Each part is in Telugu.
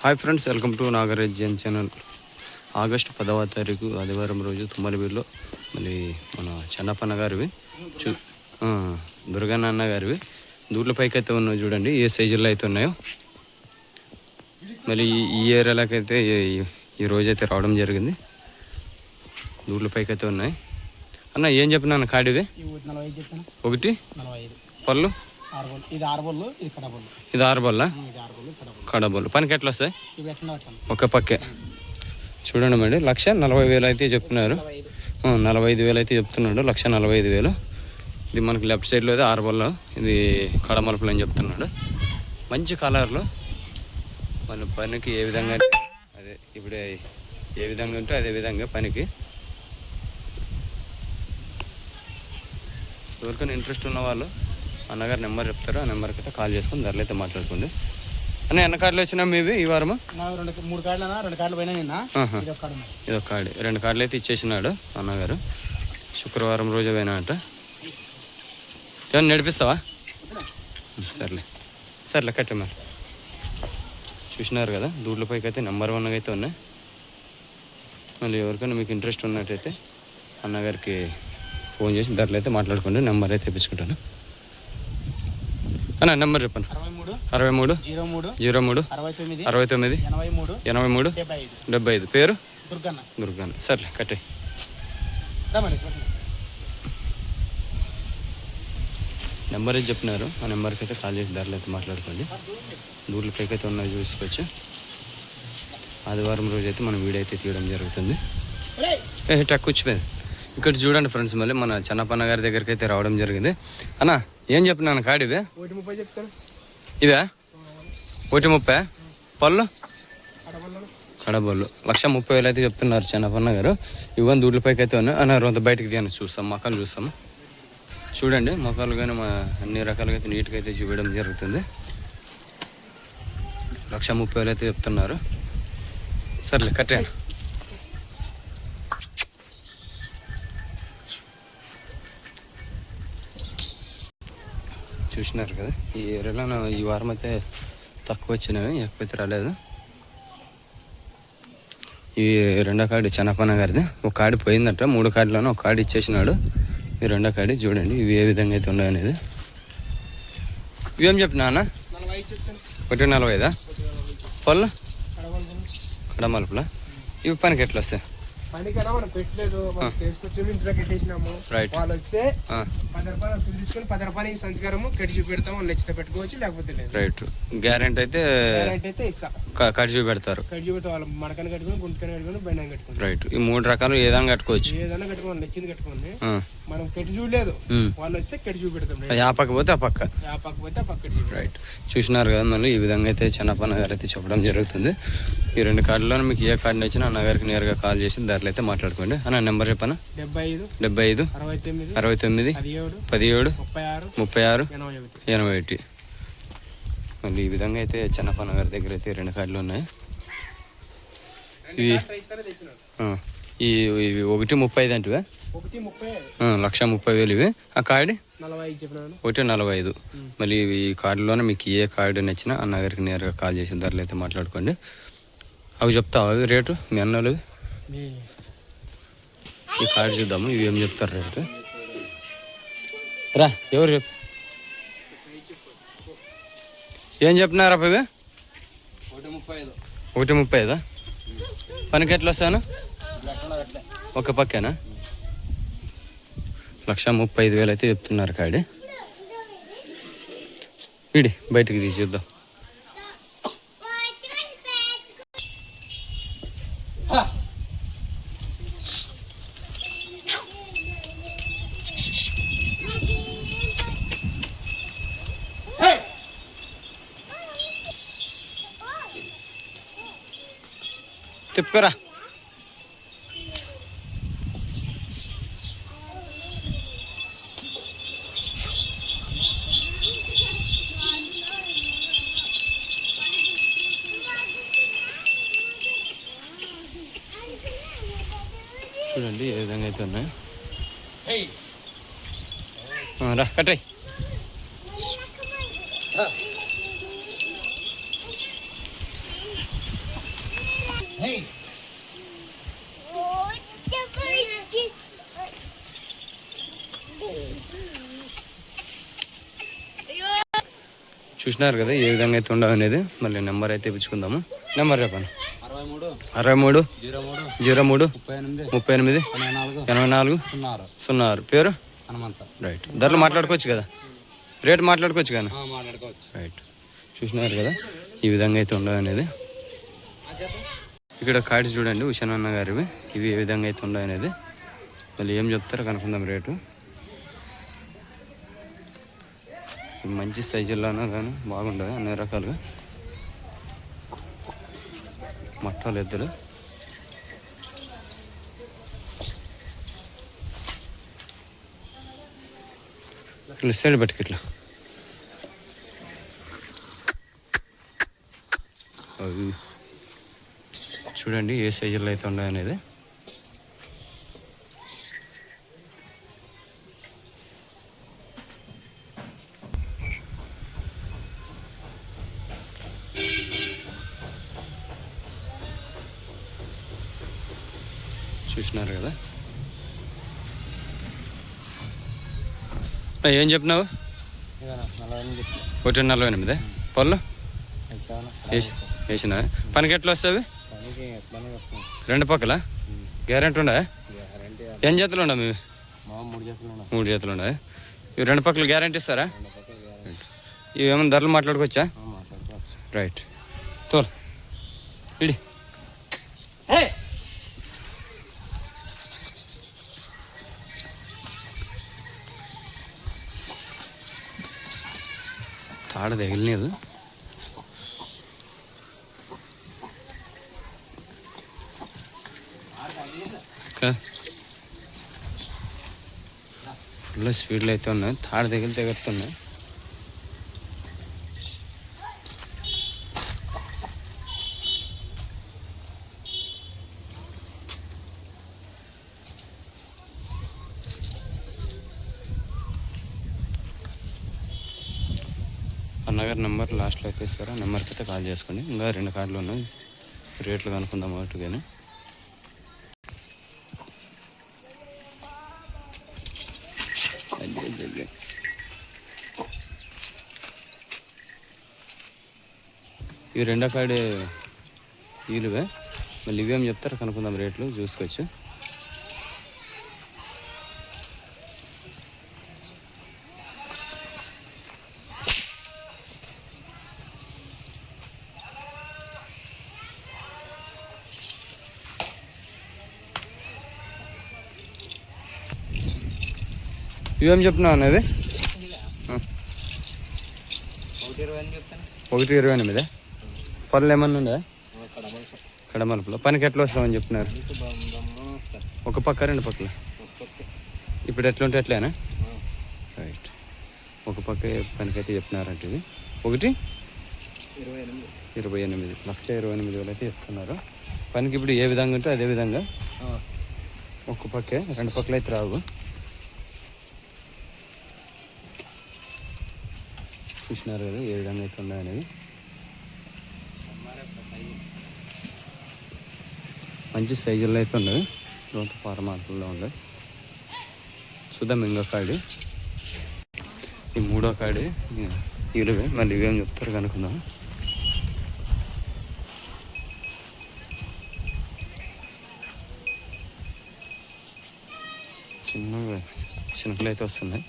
Hi friends, welcome to Nagarajyam channel. August 10వ తారీఖు ఆదివారం రోజు తుమ్మలవీడులో మళ్ళీ మన చెన్నప్పన్న గారివి దుర్గన్న గారివి దూడ్ల పైకి అయితే ఉన్నాయో చూడండి, ఏ సైజుల్లో అయితే ఉన్నాయో. మళ్ళీ ఈ ఏరియాలకైతే ఈ రోజైతే రావడం జరిగింది. దూడ్ల పైకి అయితే ఉన్నాయి. అన్న ఏం చెప్పినా కాడివి? ఒకటి పళ్ళు, ఇది 6 బొల్ల కడబొల్లు. పనికి ఎట్లా వస్తాయి? ఒక పక్కే చూడండి మేడం. 1,40,000 అయితే చెప్తున్నారు. 45,000 అయితే చెప్తున్నాడు. 1,45,000. ఇది మనకి లెఫ్ట్ సైడ్లో అయితే 6 బొల్ల, ఇది కడమలుపులు అని చెప్తున్నాడు. మంచి కలర్లో మన పనికి ఏ విధంగా అదే ఇప్పుడే ఏ విధంగా ఉంటే అదే విధంగా పనికి. ఎవరికైనా ఇంట్రెస్ట్ ఉన్న వాళ్ళు అన్నగారు నెంబర్ చెప్తారు, ఆ నెంబర్కి అయితే కాల్ చేసుకుని ధరలు అయితే మాట్లాడుకోండి. అన్న ఎన్న కార్డులు వచ్చినా మీవి ఈ వారమా? 3 కార్డులు, 2 కార్డులు పోయినా. ఇది ఒక కార్డు, 2 కార్డులు అయితే ఇచ్చేసినాడు అన్నగారు. శుక్రవారం రోజు పోయినా అంట. ఏమన్నా నడిపిస్తావా? సర్లే కట్టే మరి. చూసినారు కదా, దూడ్ల పైకి అయితే నెంబర్ 1 అయితే ఉన్నాయి. మళ్ళీ ఎవరికైనా మీకు ఇంట్రెస్ట్ ఉన్నట్టయితే అన్నగారికి ఫోన్ చేసి ధరలు అయితే మాట్లాడుకోండి. నెంబర్ అయితే తెప్పించుకుంటాను. అన్న నెంబర్ చెప్పండి. 63 03 69 83 75. పేరు దుర్గన్న. సర్లే కట్టే. నెంబర్ అయితే చెప్పినారు, ఆ నెంబర్కి అయితే కాల్ చేసి ధరలు అయితే మాట్లాడుకోండి. దూడ్ల పైకి అయితే ఉన్నాయి చూసుకోవచ్చు. ఆదివారం రోజు అయితే మనం వీడియో అయితే తీయడం జరుగుతుంది. టక్ వచ్చిపోయింది. ఇక్కడ చూడండి ఫ్రెండ్స్, మళ్ళీ మన చెన్నప్పన్న గారి దగ్గరికి అయితే రావడం జరిగింది. అన్న ఏం చెప్పినాను కాడివే? 130 చెప్తాను. ఇవే 130. పళ్ళు కడబొల్లు 1,30,000 అయితే చెప్తున్నారు చెన్నప్పన్న గారు. ఇవన్నీ దూడ్ల పైకి అయితే ఉన్నాయి. అన్న రొంత బయటకు తీయని చూస్తాం, మొక్కలు చూస్తాము. చూడండి మొక్కలు కానీ అన్ని రకాలుగా అయితే నీట్గా అయితే చూపించడం జరుగుతుంది. 1,30,000 అయితే చెప్తున్నారు. సర్లే కట్టాను. చూసినారు కదా, ఈ ఏరియాలో ఈ వారం అయితే తక్కువ వచ్చినవి, ఎక్కువైతే రాలేదు. ఈ 2వ కార్డు చెన్నప్పన్న గారిది. ఒక కార్డు పోయిందంట, 3 కార్డులోనే ఒక కార్డు ఇచ్చేసినాడు. ఈ 2వ కార్డు చూడండి, ఇవి ఏ విధంగా అయితే ఉన్నాయి అనేది. ఇవేం చెప్పినా అన్న? 1,40,000. పళ్ళు కడమలుపులా. ఇవి పనికి ఎట్లా వస్తాయి? పనికైనా మనం పెట్టలేదు, తీసుకొచ్చి ఇంట్లో కట్టేసినాము. వాళ్ళు వస్తే 10 రూపాయలు తీసుకొని 10 రూపాయలకి సంస్కారము కట్టి చూపెడతాం. వాళ్ళు నచ్చితే పెట్టుకోవచ్చు, లేకపోతే లేదు. రైట్. గ్యారెంటీ అయితే ఇస్తా. కట్టి చూపెడతారు. కట్టి చూపెడతాం. వాళ్ళు మడకని కట్టుకుని, గుంటకని కట్టుకుని, బెండం కట్టుకుని. రైట్. ఈ 3 రకాలు ఏదైనా కట్టుకోవచ్చు. ఏదైనా కట్టుకోండి, నచ్చింది కట్టుకోండి. మనం కట్టి చూడలేదు, వాళ్ళు వస్తే కట్టి చూపెడతాం. ఆ పక్క పోతే ఆ పక్క, రైట్. చూసినారు కదా, మళ్ళీ ఈ విధంగా అయితే చెన్నప్పన్న గారు అయితే చెప్పడం జరుగుతుంది. ఈ 2 కార్డులో మీకు ఏ కార్డు నచ్చినా అన్నగారికి నేరుగా కాల్ చేసి ధరలు అయితే మాట్లాడుకోండి. అన్న నెంబర్ చెప్పనా? 75 69 17 36 81. మళ్ళీ ఈ విధంగా అయితే చెన్నప్పన్న గారి దగ్గర అయితే 2 కార్డులు ఉన్నాయి. ఇవి 1,35 అంటే 1,30,000 ఇవి. ఆ కార్డు 1,45. మళ్ళీ ఈ కార్డులోనే మీకు ఏ కార్డు నచ్చినా అన్నగారికి నేరుగా కాల్ చేసిన ధరలు అయితే మాట్లాడుకోండి. అవి చెప్తావా అవి రేటు మీ అన్నలు? ఈ కార్డు చూద్దాము, ఇవి ఏం చెప్తారు రేటు. రా, ఎవరు చెప్పు, ఏం చెప్పినారా ఇవి? 1,35. పనికి ఎట్లా వస్తాను? ఒక పక్కేనా? 1,35,000 అయితే చెప్తున్నారు కాడి. వీడి బయటికి తీసి చూద్దాం. తిప్పురా. చూడండి ఏ విధంగా అయితే ఉన్నాయి. రా కట్టాయి. చూసినారు కదా ఏ విధంగా అయితే ఉండవు అనేది. మళ్ళీ నెంబర్ అయితే ఇప్పించుకుందాము. నెంబర్ చెప్పండి. 63 03 38 84 06. పేరు రైట్. ధరలు మాట్లాడుకోవచ్చు కదా, రేట్ మాట్లాడుకోవచ్చు కానీ రైట్. చూసినారు కదా ఈ విధంగా అయితే ఉండవు అనేది. ఇక్కడ కాడి చూడండి ఉషన్ అన్న గారివి. ఇవి ఏ విధంగా అయితే ఉండవు అనేది. మళ్ళీ ఏం చెప్తారో కనుక్కుందాం రేటు. మంచి సైజుల్లోనూ కానీ బాగుండవు అన్ని రకాలుగా. మట్టాలు ఎద్దులు ఇట్లా సైడ్ పట్టుకు ఇట్లా చూడండి ఏ సైజుల్లో అయితే ఉన్నాయి అనేది. చూసినారు కదా. ఏం చెప్పినావు? 148 పళ్ళు వేసినా. పనికి ఎట్లా వస్తుంది? రెండు పక్కల గ్యారెంటీ ఉండా? ఎన్ని జతలు ఉండవు మీవి? 3 జతలు ఉన్నాయి. ఇవి రెండు పక్కల గ్యారెంటీ ఇస్తారా? ఇవి ఏమైనా ధరలు మాట్లాడుకోవచ్చా? రైట్. తోలు ఇడి. తాడ తగిలినది. ఫుల్ స్పీడ్లో అయితే ఉన్నాయి. తాడ తగిలి తెగుతున్నాయి. అన్నగారి నెంబర్ లాస్ట్లో అయితే ఇస్తారా, నెంబర్కి అయితే కాల్ చేసుకోండి. ఇంకా 2 కార్డులు ఉన్నాయి. రేట్లు కనుక్కుందాం ఒకటిగానే. ఇవి రెండో కాడి ఈలువే. మళ్ళీ ఇవేం చెప్తారో కనుక్కుందాం రేట్లు చూసుకోవచ్చు. ఇవేం చెప్తున్నావు అనేది? 128. పళ్ళు ఏమన్నా ఉందా? కడమలుపులో. పనికి ఎట్లా వస్తామని చెప్తున్నారు? ఒక పక్క 2 పక్కల. ఇప్పుడు ఎట్లుంటే ఎట్లేనా? రైట్. ఒక పక్క పనికైతే చెప్తున్నారంటే ఇది 128 1,28,000 అయితే చెప్తున్నారు. పనికి ఇప్పుడు ఏ విధంగా ఉంటే అదే విధంగా ఒక పక్కే, 2 పక్కలు అయితే రావు. చూసినారు కదా ఏ విధంగా అయితే ఉన్నాయనేది. మంచి సైజుల్లో అయితే ఉండదు. లోతు పారమార్పుల్లో ఉండదు. చూద్దాం ఇంకో కాడి. ఈ 3వ కాడి ఇలువే. మళ్ళీ ఇవేం చెప్తారు కనుక్కుందాం. చిన్నగా చినుకులు అయితే వస్తున్నాయి.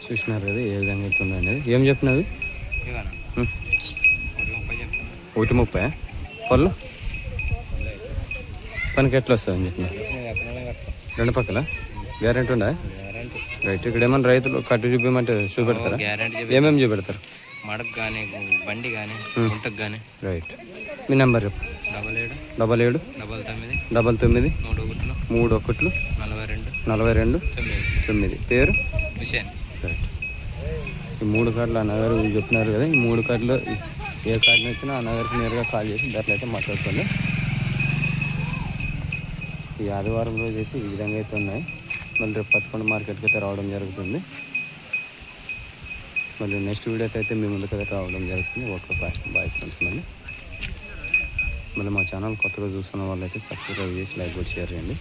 చూసినారు కదా ఏ విధంగా అయితే అనేది. ఏం చెప్పినది? 130. పళ్ళు పనికి ఎట్లా వస్తుందని చెప్పినారు? 2 పక్కల గ్యారెంటీ ఉందా? రైట్. ఇక్కడ ఏమన్నా రైతులు కట్టు చూపించమంటే చూపెడతారా? ఏమేమి చూపెడతారు? మడకు కానీ, బండి కానీ, గుంటకు కానీ. రైట్. మీ నెంబర్ చెప్పు. 77 99 99 31 42 9. పేరు? కరెక్ట్. ఈ 3 కార్డులు ఆ నగరు చెప్పినారు కదా, ఈ 3 కార్డులో ఏ కార్డుని వచ్చినా ఆ నగర్కి నేరుగా కాల్ చేసి ధరలు అయితే మాట్లాడుకోండి. ఈ ఆదివారం రోజు అయితే ఈ విధంగా అయితే ఉన్నాయి. మళ్ళీ రేపు పత్తికొండ మార్కెట్కి అయితే రావడం జరుగుతుంది. మళ్ళీ నెక్స్ట్ వీడియో అయితే మీ ముందుకు అయితే రావడం జరుగుతుంది. Okay, bye friends. మళ్ళీ మా ఛానల్ కొత్తగా చూస్తున్న వాళ్ళైతే సబ్స్క్రైబ్ చేసి లైక్ కూడా షేర్ చేయండి.